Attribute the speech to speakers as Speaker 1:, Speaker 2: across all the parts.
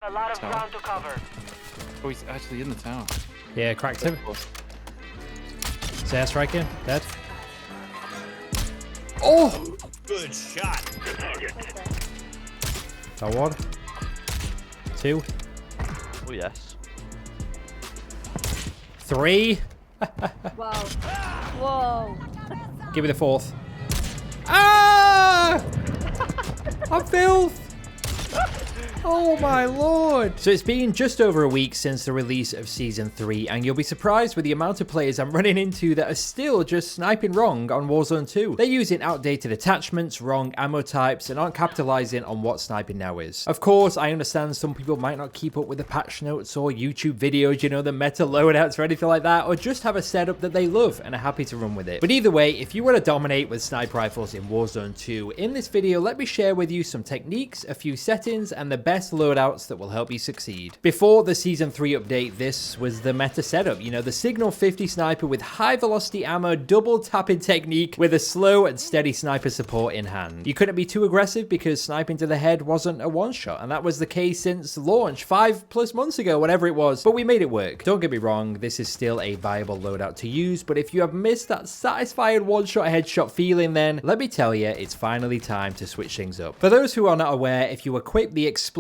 Speaker 1: A lot of
Speaker 2: Tower.
Speaker 1: ground to cover.
Speaker 2: Oh, he's actually in the tower.
Speaker 3: Yeah, cracked him. Is air striking? Dead. Oh!
Speaker 4: Good shot.
Speaker 3: Got one. Two.
Speaker 5: Oh, yes.
Speaker 3: Three.
Speaker 6: Whoa. Whoa.
Speaker 3: Give me the fourth. Ah! I'm filth. Oh my lord. So it's been just over a week since the release of Season 3, and you'll be surprised with the amount of players I'm running into that are still just sniping wrong on Warzone 2. They're using outdated attachments, wrong ammo types, and aren't capitalizing on what sniping now is. Of course, I understand some people might not keep up with the patch notes or YouTube videos, you know, the meta loadouts or anything like that, or just have a setup that they love and are happy to run with it. But either way, if you want to dominate with sniper rifles in Warzone 2, in this video, let me share with you some techniques, a few settings, and the best loadouts that will help you succeed. Before the Season 3 update, this was the meta setup, you know, the Signal 50 sniper with high velocity ammo, double tapping technique with a slow and steady sniper support in hand. You couldn't be too aggressive because sniping to the head wasn't a one shot, and that was the case since launch 5+ months ago, whatever it was, but we made it work. Don't get me wrong, this is still a viable loadout to use, but if you have missed that satisfying one shot headshot feeling, then let me tell you, it's finally time to switch things up. For those who are not aware, if you equip the explosive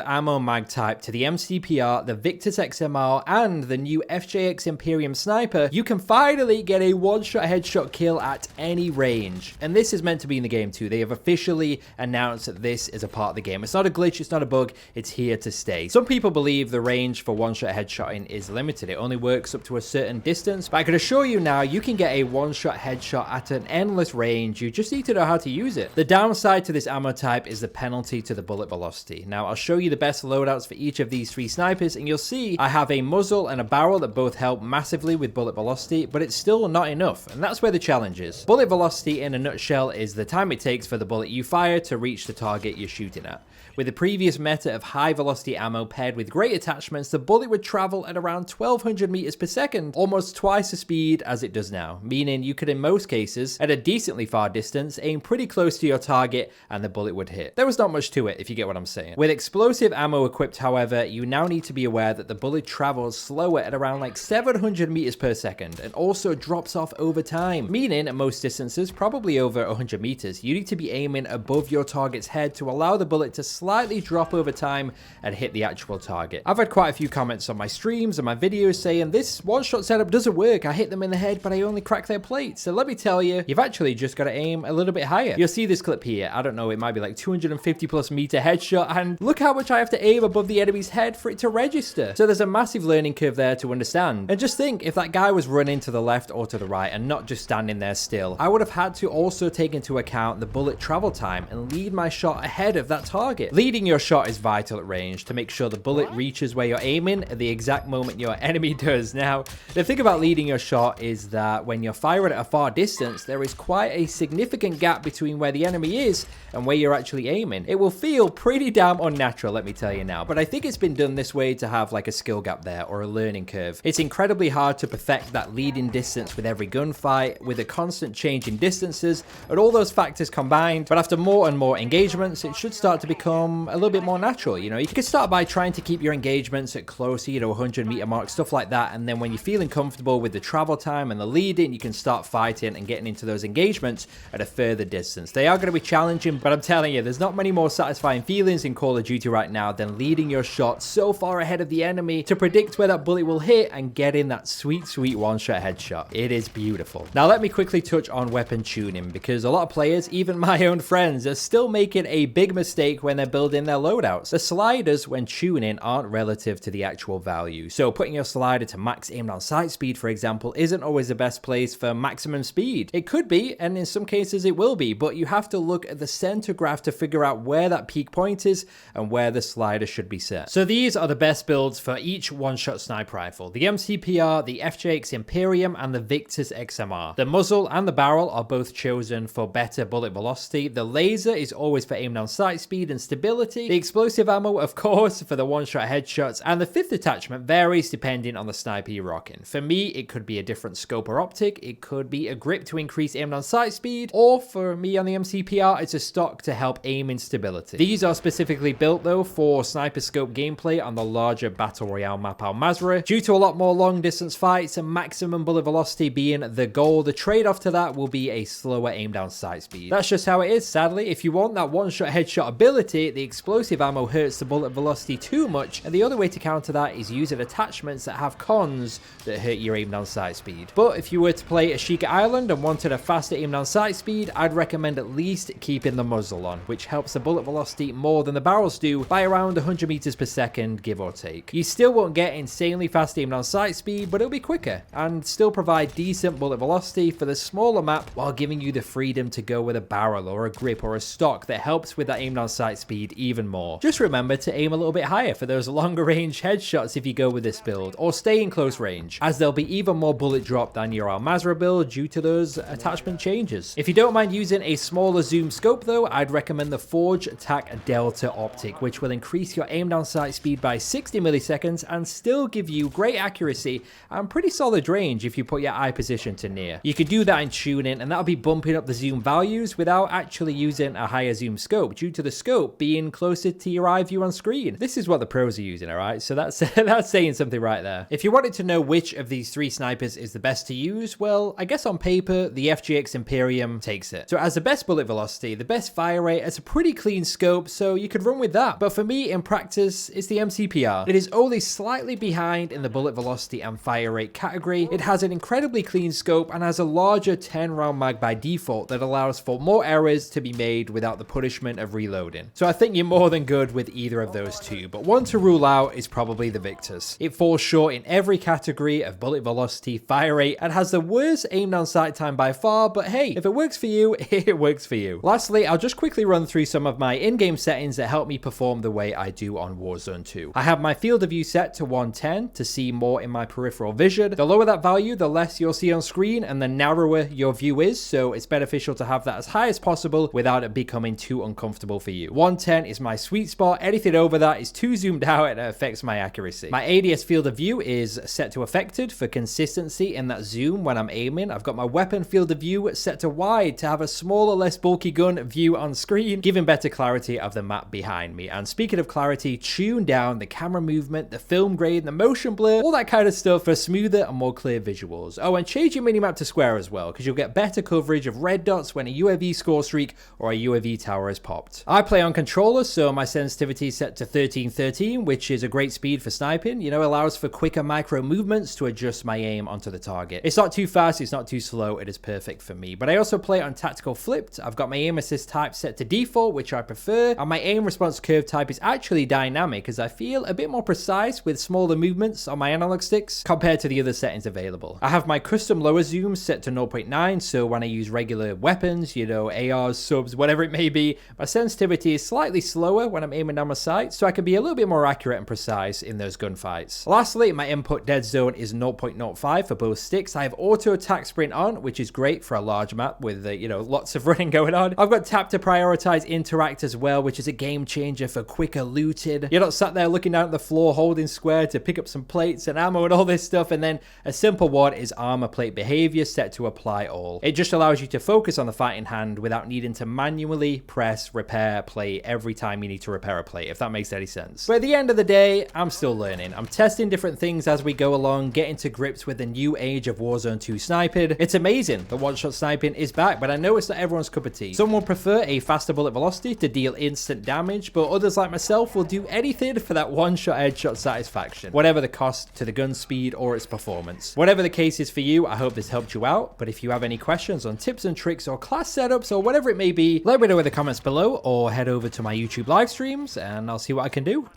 Speaker 3: ammo mag type to the MCPR, the Victus XMR, and the new FJX Imperium sniper, you can finally get a one-shot headshot kill at any range. And this is meant to be in the game too. They have officially announced that this is a part of the game. It's not a glitch, it's not a bug, it's here to stay. Some people believe the range for one-shot headshotting is limited. It only works up to a certain distance, but I can assure you now, you can get a one-shot headshot at an endless range. You just need to know how to use it. The downside to this ammo type is the penalty to the bullet velocity. Now, I'll show you the best loadouts for each of these three snipers, and you'll see I have a muzzle and a barrel that both help massively with bullet velocity, but it's still not enough, and that's where the challenge is. Bullet velocity in a nutshell is the time it takes for the bullet you fire to reach the target you're shooting at. With the previous meta of high velocity ammo paired with great attachments, the bullet would travel at around 1200 meters per second, almost twice the speed as it does now, meaning you could in most cases, at a decently far distance, aim pretty close to your target and the bullet would hit. There was not much to it, if you get what I'm saying. With explosive ammo equipped, however, you now need to be aware that the bullet travels slower at around like 700 meters per second and also drops off over time, meaning at most distances, probably over 100 meters, you need to be aiming above your target's head to allow the bullet to slightly drop over time and hit the actual target. I've had quite a few comments on my streams and my videos saying this one-shot setup doesn't work. I hit them in the head, but I only crack their plates. So let me tell you, you've actually just got to aim a little bit higher. You'll see this clip here. I don't know, it might be like 250+ meter headshot, and look how much I have to aim above the enemy's head for it to register. So there's a massive learning curve there to understand. And just think, if that guy was running to the left or to the right and not just standing there still, I would have had to also take into account the bullet travel time and lead my shot ahead of that target. Leading your shot is vital at range to make sure the bullet reaches where you're aiming at the exact moment your enemy does. Now, the thing about leading your shot is that when you're firing at a far distance, there is quite a significant gap between where the enemy is and where you're actually aiming. It will feel pretty damn unnatural, let me tell you now, but I think it's been done this way to have like a skill gap there or a learning curve. It's incredibly hard to perfect that leading distance with every gunfight, with a constant change in distances and all those factors combined, but after more and more engagements, it should start to become a little bit more natural. You know, you can start by trying to keep your engagements at closer, you know, 100 meter mark, stuff like that, and then when you're feeling comfortable with the travel time and the leading, you can start fighting and getting into those engagements at a further distance. They are going to be challenging, but I'm telling you, there's not many more satisfying feelings in Call of Duty right now than leading your shot so far ahead of the enemy to predict where that bullet will hit and getting that sweet, sweet one-shot headshot. It is beautiful. Now let me quickly touch on weapon tuning, because a lot of players, even my own friends, are still making a big mistake when they're building their loadouts. The sliders when tuning aren't relative to the actual value. So putting your slider to max aim down sight speed, for example, isn't always the best place for maximum speed. It could be, and in some cases it will be, but you have to look at the center graph to figure out where that peak point is and where the slider should be set. So these are the best builds for each one-shot sniper rifle. The MCPR, the FJX Imperium, and the Victus XMR. The muzzle and the barrel are both chosen for better bullet velocity. The laser is always for aim down sight speed and stability. The explosive ammo, of course, for the one-shot headshots, and the fifth attachment varies depending on the sniper you're rocking. For me, it could be a different scope or optic, it could be a grip to increase aim down sight speed, or for me on the MCPR, it's a stock to help aim in stability. These are specifically built though for sniper scope gameplay on the larger battle royale map Al Mazrah. Due to a lot more long distance fights and maximum bullet velocity being the goal, the trade-off to that will be a slower aim down sight speed. That's just how it is, sadly. If you want that one-shot headshot ability, the explosive ammo hurts the bullet velocity too much, and the other way to counter that is using attachments that have cons that hurt your aim down sight speed. But if you were to play Ashika Island and wanted a faster aim down sight speed, I'd recommend at least keeping the muzzle on, which helps the bullet velocity more than the barrels do by around 100 meters per second, give or take. You still won't get insanely fast aim down sight speed, but it'll be quicker and still provide decent bullet velocity for the smaller map while giving you the freedom to go with a barrel or a grip or a stock that helps with that aim down sight speed even more. Just remember to aim a little bit higher for those longer range headshots if you go with this build, or stay in close range, as there'll be even more bullet drop than your Al Mazrah build due to those attachment changes. If you don't mind using a smaller zoom scope though, I'd recommend the Forge Attack Delta optic, which will increase your aim down sight speed by 60 milliseconds and still give you great accuracy and pretty solid range if you put your eye position to near. You can do that in tuning, and that'll be bumping up the zoom values without actually using a higher zoom scope due to the scope being closer to your eye view on screen. This is what the pros are using, alright? So that's that's saying something right there. If you wanted to know which of these three snipers is the best to use, well, I guess on paper, the FGX Imperium takes it. So it has the best bullet velocity, the best fire rate, it's a pretty clean scope, so you could run with that. But for me, in practice, it's the MCPR. It is only slightly behind in the bullet velocity and fire rate category. It has an incredibly clean scope and has a larger 10 round mag by default that allows for more errors to be made without the punishment of reloading. So I think you're more than good with either of those two, but one to rule out is probably the Victus. It falls short in every category of bullet velocity, fire rate, and has the worst aim down sight time by far, but hey, if it works for you, it works for you. Lastly, I'll just quickly run through some of my in-game settings that help me perform the way I do on Warzone 2. I have my field of view set to 110 to see more in my peripheral vision. The lower that value, the less you'll see on screen, and the narrower your view is, so it's beneficial to have that as high as possible without it becoming too uncomfortable for you. 110 is my sweet spot. Anything over that is too zoomed out and it affects my accuracy. My ADS field of view is set to affected for consistency in that zoom when I'm aiming. I've got my weapon field of view set to wide to have a smaller, less bulky gun view on screen, giving better clarity of the map behind me. And speaking of clarity, tune down the camera movement, the film grade, the motion blur, all that kind of stuff for smoother and more clear visuals. Oh, and change your minimap to square as well, because you'll get better coverage of red dots when a UAV score streak or a UAV tower is popped. I play on controller, so my sensitivity is set to 1313, which is a great speed for sniping. You know, allows for quicker micro movements to adjust my aim onto the target. It's not too fast, it's not too slow, it is perfect for me. But I also play on tactical flipped. I've got my aim assist type set to default, which I prefer, and my aim response curve type is actually dynamic, as I feel a bit more precise with smaller movements on my analog sticks compared to the other settings available. I have my custom lower zoom set to 0.9, so when I use regular weapons, you know, ARs, subs, whatever it may be, my sensitivity is slightly slower when I'm aiming down my sight, so I can be a little bit more accurate and precise in those gunfights. Lastly, my input dead zone is 0.05 for both sticks. I have auto attack sprint on, which is great for a large map with, you know, lots of running going on. I've got tap to prioritize interact as well, which is a game changer for quicker looting. You're not sat there looking down at the floor holding square to pick up some plates and ammo and all this stuff. And then a simple one is armor plate behavior set to apply all. It just allows you to focus on the fight in hand without needing to manually press repair plate every time you need to repair a plate, if that makes any sense. But at the end of the day, I'm still learning. I'm testing different things as we go along, getting to grips with the new age of Warzone 2 sniping. It's amazing that one-shot sniping is back, but I know it's not everyone's cup of tea. Some will prefer a faster bullet velocity to deal instant damage, but others like myself will do anything for that one-shot headshot satisfaction, whatever the cost to the gun speed or its performance. Whatever the case is for you, I hope this helped you out, but if you have any questions on tips and tricks or class setups or whatever it may be, let me know in the comments below or head over to my YouTube live streams and I'll see what I can do.